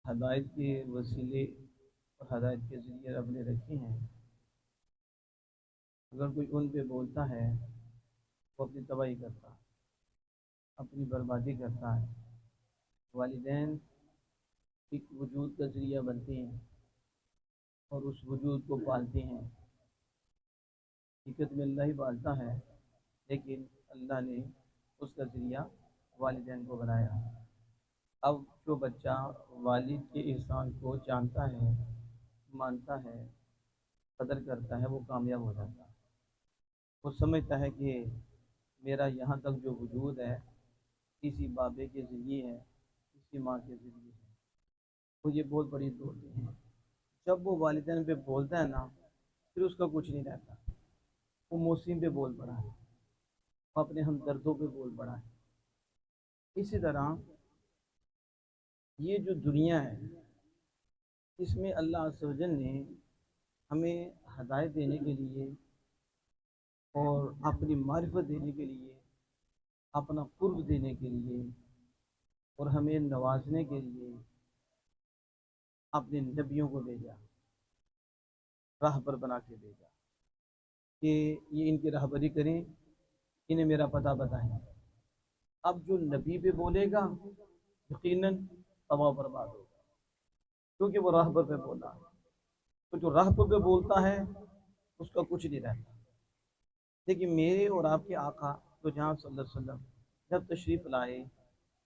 ہدایت کے وسیلے اور ہدایت کے ذریعے رب نے رکھے ہیں، اگر کوئی ان پہ بولتا ہے وہ اپنی تباہی کرتا ہے، اپنی بربادی کرتا ہے۔ والدین ایک وجود کا ذریعہ بنتے ہیں اور اس وجود کو پالتے ہیں۔ حقیقت میں اللہ ہی پالتا ہے، لیکن اللہ نے اس کا ذریعہ والدین کو بنایا۔ اب جو بچہ والد کے احسان کو جانتا ہے، مانتا ہے، قدر کرتا ہے، وہ کامیاب ہو جاتا ہے۔ وہ سمجھتا ہے کہ میرا یہاں تک جو وجود ہے کسی بابے کے ذریعے ہے، کسی ماں کے ذریعے ہے۔ وہ یہ بہت بڑی دوڑتے ہیں۔ جب وہ والدین پہ بولتا ہے نا، پھر اس کا کچھ نہیں رہتا۔ وہ موسم پہ بول پڑا ہے، وہ اپنے ہمدردوں پہ بول پڑا ہے۔ اسی طرح یہ جو دنیا ہے، اس میں اللہ عز و جل نے ہمیں ہدایت دینے کے لیے اور اپنی معرفت دینے کے لیے، اپنا قرب دینے کے لیے اور ہمیں نوازنے کے لیے اپنے نبیوں کو بھیجا، راہ پر بنا کے بھیجا کہ یہ ان کی رہبری کریں، انہیں میرا پتہ بتائیں۔ اب جو نبی پہ بولے گا یقیناً تباہ و برباد ہوگا، کیونکہ وہ راہ پر پہ بولا ہے۔ تو جو راہ پر پہ بولتا ہے اس کا کچھ نہیں رہتا۔ لیکن میرے اور آپ کے آقا تو جہاں صلی اللہ علیہ وسلم جب تشریف لائے،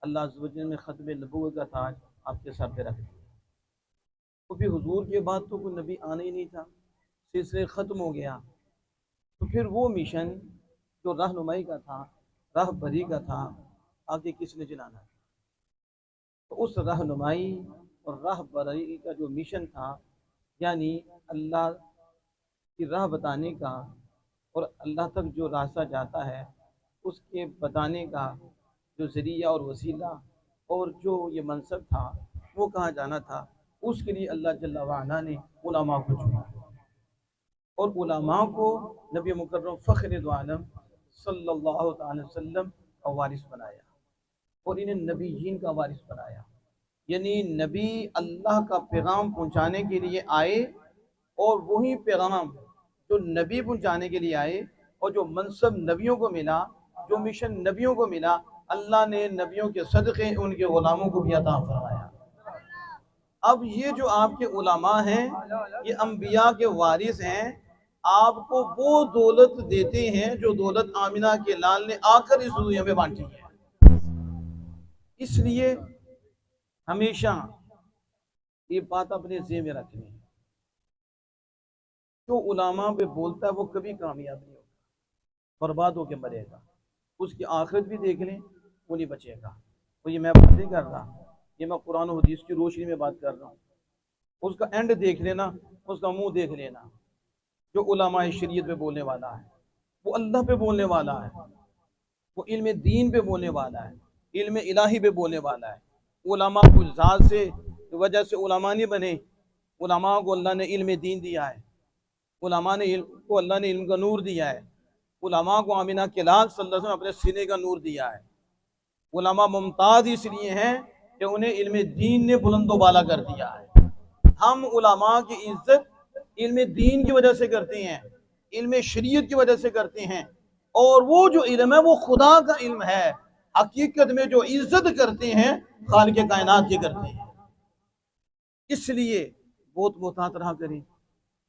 اللہ عز و جل نے ختم نبوت کا تاج آپ کے سر پہ رکھ دیا۔ تو پھر حضور کے بعد تو کوئی نبی آنا ہی نہیں تھا، سلسلے ختم ہو گیا۔ تو پھر وہ مشن جو رہنمائی کا تھا، راہ بری کا تھا، آگے کس نے چلانا تھا؟ تو اس رہنمائی اور راہ بری کا جو مشن تھا، یعنی اللہ کی راہ بتانے کا اور اللہ تک جو راستہ جاتا ہے اس کے بتانے کا جو ذریعہ اور وسیلہ اور جو یہ منصب تھا، وہ کہاں جانا تھا، اس کے لیے اللہ جل وعلا نے علماء کو چنا اور علماء کو نبی مکرم فخر دو عالم صلی اللہ تعالی وسلم کا وارث بنایا اور انہیں نبیین کا وارث بنایا۔ یعنی نبی اللہ کا پیغام پہنچانے کے لیے آئے، اور وہی پیغام جو نبی پہنچانے کے لیے آئے اور جو منصب نبیوں کو ملا، جو مشن نبیوں کو ملا، اللہ نے نبیوں کے صدقے ان کے غلاموں کو بھی عطا فرمایا۔ اب یہ جو آپ کے علماء ہیں، یہ انبیاء کے وارث ہیں، آپ کو وہ دولت دیتے ہیں جو دولت آمنہ کے لال نے آ کر اس دنیا میں بانٹی ہے۔ اس لیے ہمیشہ یہ بات اپنے ذہن میں رکھنی ہے، جو علماء پہ بولتا ہے وہ کبھی کامیاب نہیں ہوگا، برباد ہو کے مرے گا۔ اس کی آخرت بھی دیکھ لیں، وہ نہیں بچے گا۔ تو یہ میں بات نہیں کر رہا، یہ میں قرآن و حدیث کی روشنی میں بات کر رہا ہوں۔ اس کا اینڈ دیکھ لینا، اس کا منہ دیکھ لینا۔ جو علماء شریعت پہ بولنے والا ہے، وہ اللہ پہ بولنے والا ہے، وہ علم دین پہ بولنے والا ہے، علم الہی پہ بولنے والا ہے۔ علماء کو ذات سے وجہ سے علماء نہیں بنے، علماء کو اللہ نے علم دین دیا ہے، علماء کو اللہ نے علم کا نور دیا ہے، علماء کو آمنہ کے لال صلی اللہ علیہ وسلم اپنے سینے کا نور دیا ہے۔ علماء ممتاز اس لیے ہیں کہ انہیں علم دین نے بلند و بالا کر دیا ہے۔ ہم علماء کی عزت علم دین کی وجہ سے کرتے ہیں، علم شریعت کی وجہ سے کرتے ہیں، اور وہ جو علم ہے وہ خدا کا علم ہے۔ حقیقت میں جو عزت کرتے ہیں خالق کائنات کی کرتے ہیں۔ اس لیے بہت محتاط رہا کریں،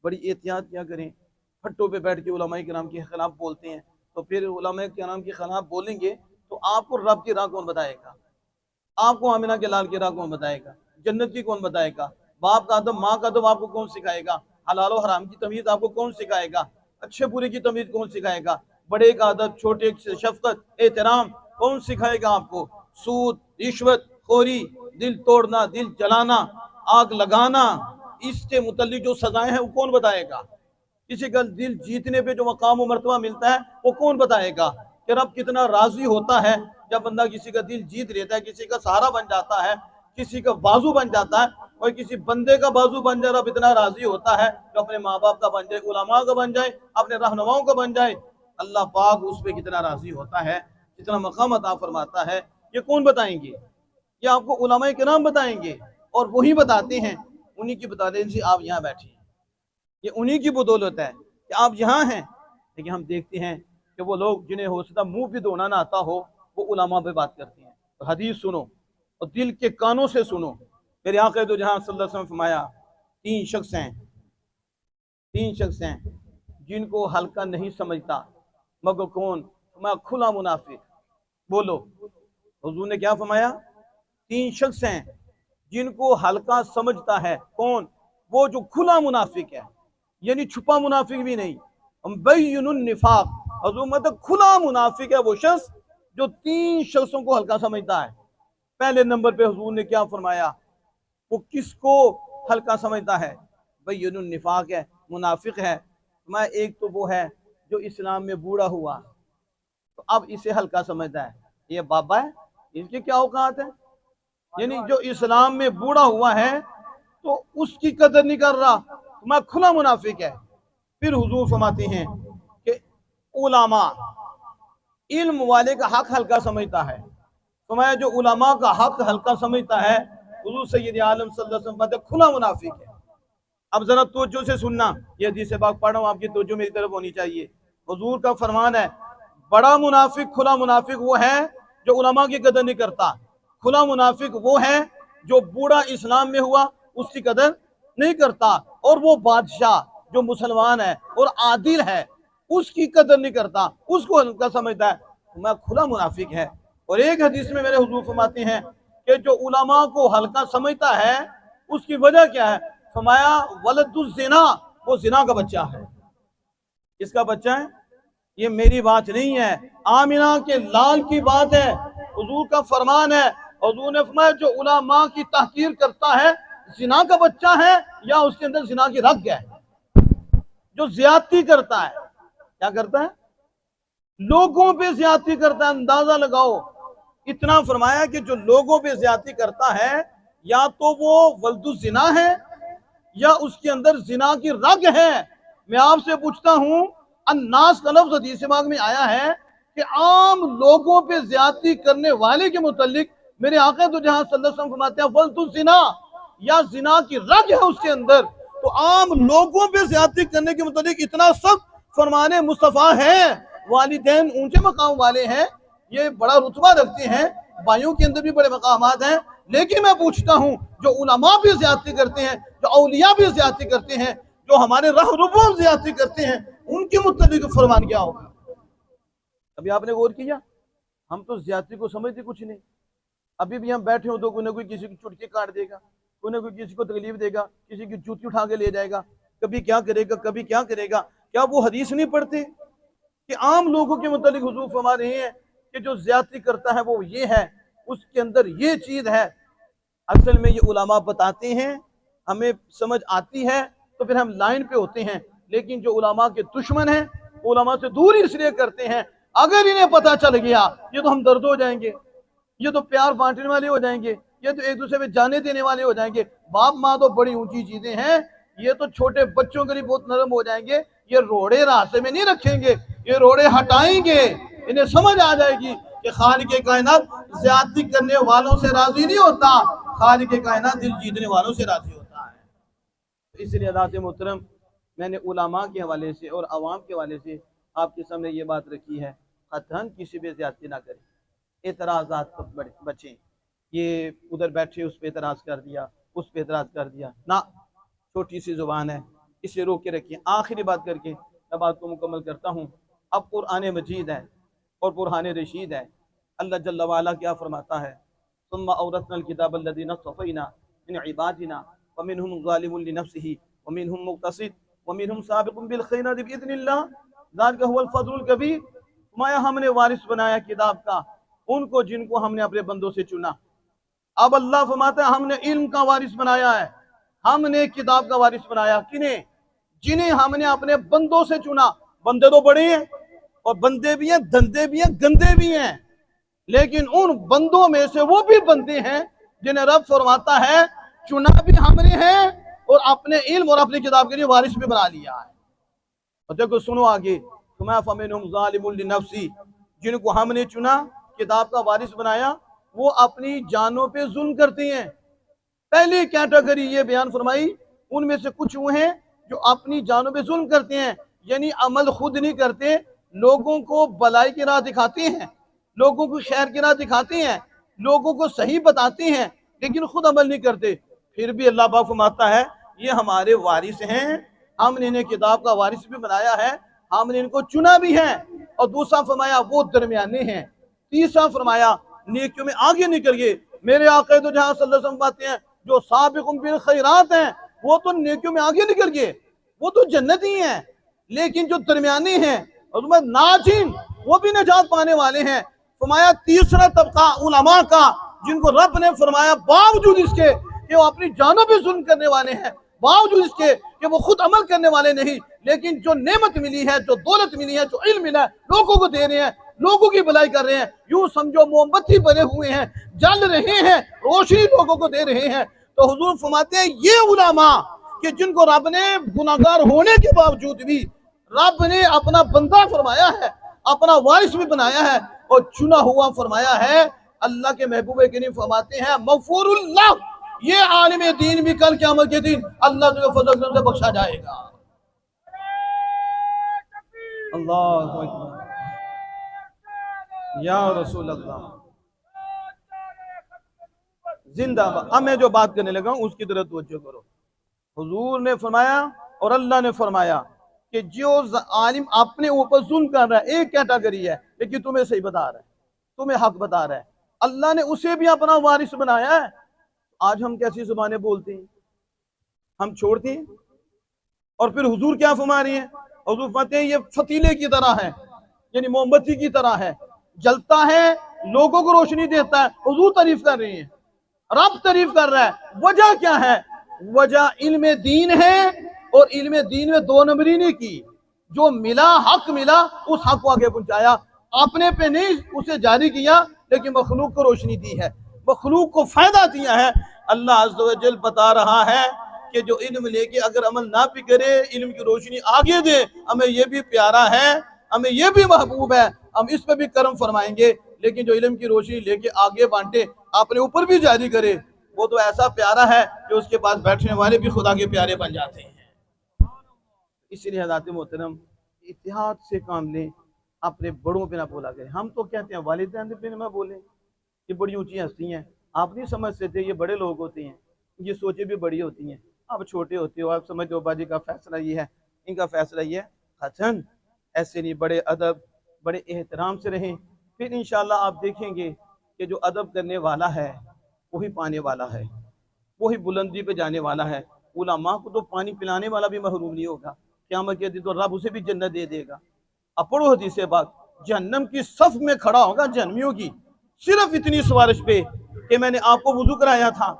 بڑی احتیاط کیا کریں۔ پھٹوں پہ بیٹھ کے علماء کرام کے خلاف بولتے ہیں، تو پھر علماء کرام کے خلاف بولیں گے تو آپ کو رب کی راہ کون بتائے گا؟ آپ کو آمنہ کے لال کی راہ کون بتائے گا؟ جنت کی کون بتائے گا؟ باپ کا ادب، ماں کا ادب آپ کو کون سکھائے گا؟ حلال و حرام کی تمیز آپ کو کون سکھائے گا؟ اچھے برے کی تمیز کون سکھائے گا؟ بڑے کا ادب، چھوٹے سے شفقت، احترام کون سکھائے گا آپ کو؟ سود، رشوت خوری، دل توڑنا، دل جلانا، آگ لگانا، اس کے متعلق جو سزائیں ہیں وہ کون بتائے گا؟ کسی کا دل جیتنے پہ جو مقام و مرتبہ ملتا ہے وہ کون بتائے گا کہ رب کتنا راضی ہوتا ہے جب بندہ کسی کا دل جیت لیتا ہے، کسی کا سہارا بن جاتا ہے، کسی کا بازو بن جاتا ہے، اور کسی بندے کا بازو بن جائے رب اتنا راضی ہوتا ہے کہ اپنے ماں باپ کا بن جائے، علماء کا بن جائے، اپنے رہنماؤں کا بن جائے۔ اللہ پاک اس پہ کتنا راضی ہوتا ہے، کتنا مقام عطا فرماتا ہے، یہ کون بتائیں گے؟ یہ آپ کو علماء کرام بتائیں گے۔ اور وہی بتاتے ہیں، انہی کی بتاتے ہیں آپ یہاں بیٹھے ہیں، یہ انہی کی بدولت ہے کہ آپ یہاں ہیں۔ لیکن ہم دیکھتے ہیں کہ وہ لوگ جنہیں ہو سکتا منہ بھی دھونا نہ آتا ہو، وہ علماء پہ بات کرتے ہیں۔ تو حدیث سنو اور دل کے کانوں سے سنو۔ میرے آقا دو جہاں صلی اللہ علیہ وسلم نے فرمایا تین شخص ہیں جن کو ہلکا نہیں سمجھتا مگر کون؟ فرمایا کھلا منافق۔ بولو حضور نے کیا فرمایا؟ تین شخص ہیں جن کو ہلکا سمجھتا ہے، کون؟ وہ جو کھلا منافق ہے، یعنی چھپا منافق بھی نہیں، بین النفاق۔ حضور مطلب کھلا منافق ہے وہ شخص جو تین شخصوں کو ہلکا سمجھتا ہے۔ پہلے نمبر پہ حضور نے کیا فرمایا؟ وہ کس کو ہلکا سمجھتا ہے؟ بین النفاق ہے، منافق ہے۔ میں ایک تو وہ ہے جو اسلام میں بوڑھا ہوا تو اب اسے ہلکا سمجھتا ہے، یہ بابا ہے، اس کے کیا اوقات ہے؟ یعنی جو اسلام میں بوڑھا ہوا ہے تو اس کی قدر نہیں کر رہا، میں کھلا منافق ہے۔ پھر حضور فرماتے ہیں کہ علماء، علم والے کا حق ہلکا سمجھتا ہے۔ فرمایا جو علماء کا حق ہلکا سمجھتا ہے، حضور سید عالم صلی اللہ علیہ وسلم فرماتے کھلا منافق ہے۔ اب ذرا توجہ سے سننا، یہ حدیث پاک پڑھ رہا ہوں، آپ کی توجہ میری طرف ہونی چاہیے۔ حضور کا فرمان ہے بڑا منافق، کھلا منافق وہ ہے جو علماء کی قدر نہیں کرتا، کھلا منافق وہ ہے جو بوڑھا اسلام میں ہوا اس کی قدر نہیں کرتا، اور وہ بادشاہ جو مسلمان ہے اور عادل ہے اس کی قدر نہیں کرتا، اس کو ہلکا سمجھتا ہے، میں کھلا منافق ہے۔ اور ایک حدیث میں میرے حضور فرماتے ہیں کہ جو علماء کو ہلکا سمجھتا ہے اس کی وجہ کیا ہے؟ فرمایا ولد الزنا، وہ زنا کا بچہ ہے۔ کس کا بچہ ہے؟ یہ میری بات نہیں ہے، آمنہ کے لال کی بات ہے، حضور کا فرمان ہے۔ حضور نے فرمایا جو علماء کی تحقیر کرتا ہے زنا کا بچہ ہے یا اس کے اندر زنا کی رگ ہے۔ جو زیادتی کرتا ہے، کیا کرتا ہے؟ لوگوں پہ زیادتی کرتا ہے، اندازہ لگاؤ۔ اتنا فرمایا کہ جو لوگوں پہ زیادتی کرتا ہے یا تو وہ ولد الزنا ہے یا اس کے اندر زنا کی رگ ہے۔ میں آپ سے پوچھتا ہوں، الناس کا لفظ حدیث پاک میں آیا ہے کہ عام لوگوں پہ زیادتی کرنے والے کے متعلق میرے آقا تو جہاں صلی اللہ علیہ وسلم فرماتے ہیں ولد الزنا، یا زنا کی رگ ہے اس کے اندر، تو عام لوگوں پہ زیادتی کرنے کے متعلق اتنا سخت فرمان مصطفیٰ ہے۔ والدین اونچے مقام والے ہیں، یہ بڑا رتبہ رکھتے ہیں، بھائیوں کے اندر بھی بڑے مقامات ہیں، لیکن میں پوچھتا ہوں جو علماء بھی زیادتی کرتے ہیں، جو اولیاء بھی زیادتی کرتے ہیں، جو ہمارے رہنما زیادتی کرتے ہیں، ان کے متعلق فرمان کیا ہوگا؟ ابھی آپ نے غور کیا؟ ہم تو زیادتی کو سمجھتے کچھ نہیں۔ ابھی بھی ہم بیٹھے ہوں تو کوئی نہ کوئی کسی کی چٹکی کاٹ دے گا، کوئی نہ کوئی کسی کو تکلیف دے گا، کسی کی جوتی اٹھا کے لے جائے گا، کبھی کیا کرے گا، کبھی کیا کرے گا۔ کیا وہ حدیث نہیں پڑھتے کہ عام لوگوں کے متعلق حضور فرما رہے ہیں کہ جو زیادتی کرتا ہے وہ یہ ہے، اس کے اندر یہ چیز ہے؟ اصل میں یہ علماء بتاتے ہیں، ہمیں سمجھ آتی ہے تو پھر ہم لائن پہ ہوتے ہیں، لیکن جو علماء کے دشمن ہیں علماء سے دور اس لیے کرتے ہیں، اگر انہیں پتہ چل گیا یہ تو ہم درد ہو جائیں گے، یہ تو پیار بانٹنے والے ہو جائیں گے، یہ تو ایک دوسرے پہ جانے دینے والے ہو جائیں گے، باپ ماں تو بڑی اونچی چیزیں ہیں، یہ تو چھوٹے بچوں کے لیے بہت نرم ہو جائیں گے، یہ روڑے راستے میں نہیں رکھیں گے، یہ روڑے ہٹائیں گے۔ انہیں سمجھ آ جائے گی کہ خالق کائنات زیادتی کرنے والوں سے راضی نہیں ہوتا، خالق کائنات دل جیتنے والوں سے راضی ہوتا ہے۔ اس لیے حضرات محترم، میں نے علماء کے حوالے سے اور عوام کے حوالے سے آپ کے سامنے یہ بات رکھی ہے، قطعاً کسی پہ زیادتی نہ کریں، اعتراضات پر بچیں۔ یہ ادھر بیٹھے اس پہ اعتراض کر دیا، اس پہ اعتراض کر دیا، نہ، چھوٹی سی زبان ہے، اسے روک کے رکھیں۔ آخری بات کر کے میں بات کو مکمل کرتا ہوں۔ اب قرآن مجید ہے اور برہان رشید ہے، اللہ جل وعلا کیا فرماتا ہے؟ ثم اورثنا الكتاب الذين اصطفينا من عبادنا ومنهم ظالم لنفسه ومنهم مقتصد ومنهم سابق بالخيرات باذن الله ذلك هو الفضل الكبير۔ فرمایا ہم نے وارث بنایا کتاب کا ان کو جن کو ہم نے اپنے بندوں سے چنا۔ اب اللہ فرماتا ہے ہم نے علم کا وارث بنایا ہے، ہم نے کتاب کا وارث بنایا، کنہیں؟ جنہیں ہم نے اپنے بندوں سے چنا۔ بندے تو بڑے ہیں اور بندے بھی ہیں، دندے بھی ہیں، گندے بھی ہیں، لیکن ان بندوں میں سے وہ بھی بندے ہیں جنہیں رب فرماتا ہے چنا بھی ہم نے ہے اور اپنے علم اور اپنی کتاب کے لیے وارث بھی بنا لیا ہے۔ اور دیکھو سنو آگے، فَمِنْهُمْ ظَالِمٌ لِنَفْسِهِ، جن کو ہم نے چنا، کتاب کا وارث بنایا، وہ اپنی جانوں پہ ظلم کرتے ہیں۔ پہلی کیٹیگری یہ بیان فرمائی، ان میں سے کچھ وہ ہیں جو اپنی جانوں پہ ظلم کرتے ہیں، یعنی عمل خود نہیں کرتے، لوگوں کو بلائی کی راہ دکھاتے ہیں، لوگوں کو خیر کی راہ دکھاتے ہیں، لوگوں کو صحیح بتاتے ہیں، لیکن خود عمل نہیں کرتے۔ پھر بھی اللہ پاک فرماتا ہے یہ ہمارے وارث ہیں، ہم نے انہیں کتاب کا وارث بھی بنایا ہے، ہم نے ان کو چنا بھی ہے۔ اور دوسرا فرمایا وہ درمیانے ہیں۔ تیسرا فرمایا نیکیوں میں آگے نکل گئے۔ میرے آقا تو جہاں صلی اللہ علیہ وسلم باتیں ہیں جو سابق بالخیرات ہیں وہ تو نیکیوں میں آگے نکل گئے، وہ تو جنتی ہیں، لیکن جو درمیانی ہیں ناجین وہ بھی نجات پانے والے ہیں۔ فرمایا تیسرا طبقہ علماء کا، جن کو رب نے فرمایا باوجود اس کے کہ وہ اپنی جانوں پہ ظلم کرنے والے ہیں، باوجود اس کے کہ وہ خود عمل کرنے والے نہیں، لیکن جو نعمت ملی ہے، جو دولت ملی ہے، جو علم ملا ہے، لوگوں کو دے رہے ہیں، لوگوں کی بھلائی کر رہے ہیں، یوں سمجھو موم بتی بنے ہوئے ہیں، جل رہے ہیں، روشنی لوگوں کو دے رہے ہیں۔ تو حضور فرماتے ہیں یہ علماء کہ جن کو رب نے گناہگار ہونے کے باوجود بھی رب نے اپنا بندہ فرمایا ہے، اپنا وارث بھی بنایا ہے اور چنا ہوا فرمایا ہے۔ اللہ کے محبوب کریم فرماتے ہیں مغفور اللہ، یہ عالم دین بھی کل قیامت کے دن اللہ کے فضل سے بخشا جائے گا۔ اللہ اکبر یا رسول اللہ، زندہ باد۔ اب میں جو بات کرنے لگا ہوں اس کی طرف توجہ کرو۔ حضور نے فرمایا اور اللہ نے فرمایا کہ جو عالم اپنے اوپر ظلم کر رہا ہے، ایک کیٹیگری ہے، لیکن تمہیں صحیح بتا رہا ہے، تمہیں حق بتا رہا ہے، اللہ نے اسے بھی اپنا وارث بنایا ہے۔ آج ہم کیسی زبانیں بولتے ہیں، ہم چھوڑتے ہیں، اور پھر حضور کیا فرما رہی ہیں؟ حضور فرماتے ہیں یہ فتیلے کی طرح ہے، یعنی موم بتی کی طرح ہے، جلتا ہے، لوگوں کو روشنی دیتا ہے۔ حضور تعریف کر رہی ہیں، رب تعریف کر رہا ہے۔ وجہ کیا ہے؟ وجہ علم دین ہے، اور علم دین میں دو نمبری نہیں کی، جو ملا حق ملا اس حق کو آگے پہنچایا، اپنے پہ نہیں اسے جاری کیا، لیکن مخلوق کو روشنی دی ہے، مخلوق کو فائدہ دیا ہے۔ اللہ عز و جل بتا رہا ہے کہ جو علم لے کے اگر عمل نہ بھی کرے، علم کی روشنی آگے دے، ہمیں یہ بھی پیارا ہے، ہمیں یہ بھی محبوب ہے، ہم اس پہ بھی کرم فرمائیں گے، لیکن جو علم کی روشنی لے کے آگے بانٹے، اپنے اوپر بھی جاری کرے، وہ تو ایسا پیارا ہے کہ اس کے پاس بیٹھنے والے بھی خدا کے پیارے بن جاتے ہیں۔ اس لیے حضرات محترم اتحاد سے کام لیں، اپنے بڑوں پہ نہ بولا کریں۔ ہم تو کہتے ہیں والدین پہ نہ بولیں، یہ بڑی اونچی ہستی ہیں، آپ نہیں سمجھ سکتے، یہ بڑے لوگ ہوتے ہیں، یہ سوچیں بھی بڑی ہوتی ہیں، آپ چھوٹے ہوتے ہو، آپ سمجھتے ہو باجی کا فیصلہ یہ ہے، ان کا فیصلہ یہ ہے، حسن ایسے نہیں، بڑے ادب بڑے احترام سے رہیں، پھر انشاءاللہ آپ دیکھیں گے کہ جو ادب کرنے والا ہے وہی پانے والا ہے، وہی بلندی پہ جانے والا ہے۔ علماء کو تو پانی پلانے والا بھی محروم نہیں ہوگا، قیامت کے دن تو رب اسے بھی جنت دے دے گا۔ اب پڑھو حدیث بات، جہنم کی صف میں کھڑا ہوگا جہنمیوں کی، صرف اتنی سوارش پہ کہ میں نے آپ کو وضو کرایا تھا،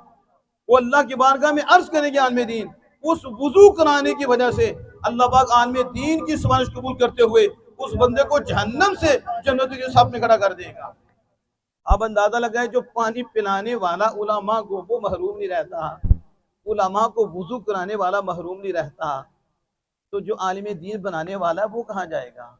وہ اللہ کی بارگاہ میں عرض کریں گے عالم دین، اس وضو کرانے کی وجہ سے اللہ پاک عالم دین کی سفارش قبول کرتے ہوئے اس بندے کو جہنم سے جنت کی صف میں کھڑا کر دے گا۔ اب اندازہ لگائے جو پانی پلانے والا علماء کو وہ محروم نہیں رہتا، علماء کو وضو کرانے والا محروم نہیں رہتا، تو جو عالم دین بنانے والا ہے وہ کہاں جائے گا؟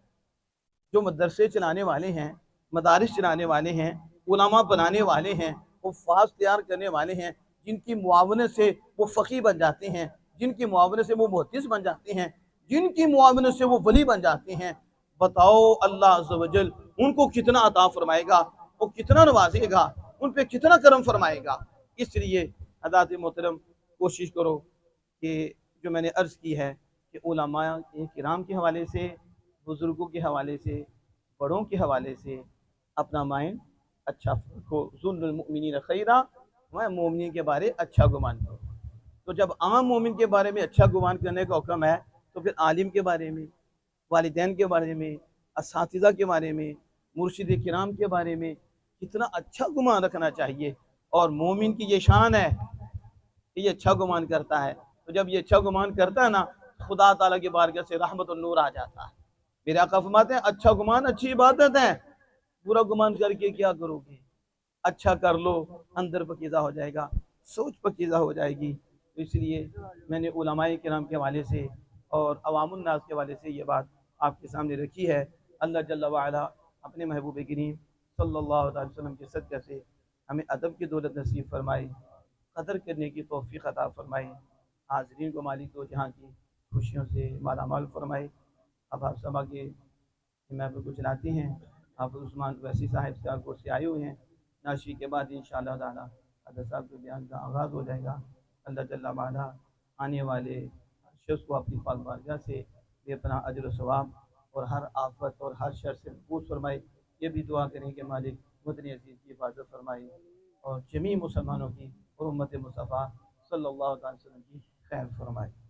جو مدرسے چلانے والے ہیں، مدارس چلانے والے ہیں، علماء بنانے والے ہیں، حفاظ تیار کرنے والے ہیں، جن کی معاونت سے وہ فقیہ بن جاتے ہیں، جن کی معاونت سے وہ محدث بن جاتے ہیں، جن کی معاونت سے وہ ولی بن جاتے ہیں، بتاؤ اللہ عز و جل ان کو کتنا عطا فرمائے گا، وہ کتنا نوازے گا، ان پہ کتنا کرم فرمائے گا۔ اس لیے حضرات محترم کوشش کرو کہ جو میں نے عرض کی ہے کہ علماء کرام کے حوالے سے، بزرگوں کے حوالے سے، بڑوں کے حوالے سے اپنا مائنڈ اچھا رکھو۔ ظن المؤمنین خیرا، مومنین کے بارے اچھا گمان کرو۔ تو جب عام مومن کے بارے میں اچھا گمان کرنے کا حکم ہے تو پھر عالم کے بارے میں، والدین کے بارے میں، اساتذہ کے بارے میں، مرشد کرام کے بارے میں کتنا اچھا گمان رکھنا چاہیے۔ اور مومن کی یہ شان ہے کہ یہ اچھا گمان کرتا ہے، تو جب یہ اچھا گمان کرتا ہے نا، خدا تعالیٰ کی بارگاہ سے رحمت النور آ جاتا ہے۔ میرے آقا فرماتے ہیں اچھا گمان اچھی عبادت ہے، برا گمان کر کے کیا کرو گے؟ اچھا کر لو، اندر پکیزہ ہو جائے گا، سوچ پکیزہ ہو جائے گی۔ تو اس لیے میں نے علماء کرام کے حوالے سے اور عوام الناس کے حوالے سے یہ بات آپ کے سامنے رکھی ہے۔ اللہ جل وعلا اپنے محبوب کریم صلی اللہ علیہ وسلم کے صدقے سے ہمیں ادب کی دولت نصیب فرمائے۔ قدر کرنے کی توفیق عطا فرمائے، حاضرین کو مالک و جہاں کی خوشیوں سے مالا مال فرمائے۔ اب آپ سب آگے محفل کو چلاتے ہیں، آپ عثمان ویسی صاحب سیالکوٹ سے آئے ہوئے ہیں، ناشی کے بعد انشاءاللہ تعالی حضرت صاحب کے بیان کا آغاز ہو جائے گا۔ اللہ جل وعلا آنے والے شخص کو اپنی پاک بارگاہ سے بے پناہ اجر و ثواب اور ہر آفت اور ہر شر سے محفوظ فرمائے۔ یہ بھی دعا کریں کہ مالک مدنی عزیز کی حفاظت فرمائے اور جمیع مسلمانوں کی اور امت مصطفیٰ صلی اللہ علیہ وسلم کی خیر فرمائے۔